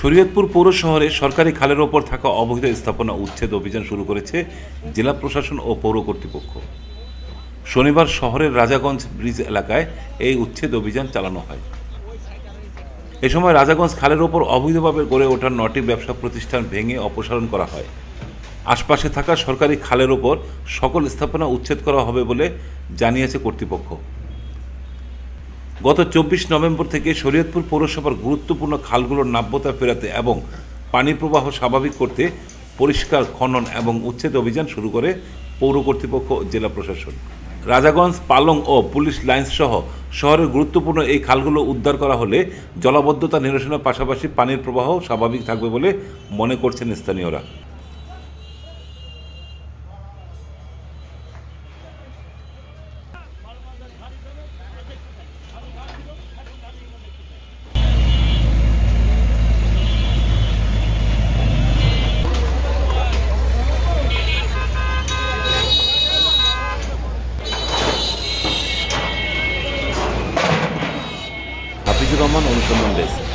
শরীয়তপুর পৌর শহরে সরকারি খালের ওপর থাকা অবৈধ স্থাপনা উচ্ছেদ অভিযান শুরু করেছে জেলা প্রশাসন ও পৌর কর্তৃপক্ষ। শনিবার শহরের রাজাগঞ্জ ব্রিজ এলাকায় এই উচ্ছেদ অভিযান চালানো হয়। এ সময় রাজাগঞ্জ খালের ওপর অবৈধভাবে গড়ে ওঠা 9টি ব্যবসা প্রতিষ্ঠান ভেঙে অপসারণ করা হয়। আশপাশে থাকা সরকারি খালের ওপর সকল স্থাপনা উচ্ছেদ করা হবে বলে জানিয়েছে কর্তৃপক্ষ। গত 24 নভেম্বর থেকে শরীয়তপুর পৌরসভার গুরুত্বপূর্ণ খালগুলোর নাব্যতা ফেরাতে এবং পানি প্রবাহ স্বাভাবিক করতে পরিষ্কার, খনন এবং উচ্ছেদ অভিযান শুরু করে পৌর কর্তৃপক্ষ ও জেলা প্রশাসন। রাজাগঞ্জ, পালং ও পুলিশ লাইন্স সহ শহরের গুরুত্বপূর্ণ এই খালগুলো উদ্ধার করা হলে জলাবদ্ধতা নিরসনের পাশাপাশি পানির প্রবাহ স্বাভাবিক থাকবে বলে মনে করছেন স্থানীয়রা। হাফিজুর রহমান, অনুসন্ধান ডেস্ক।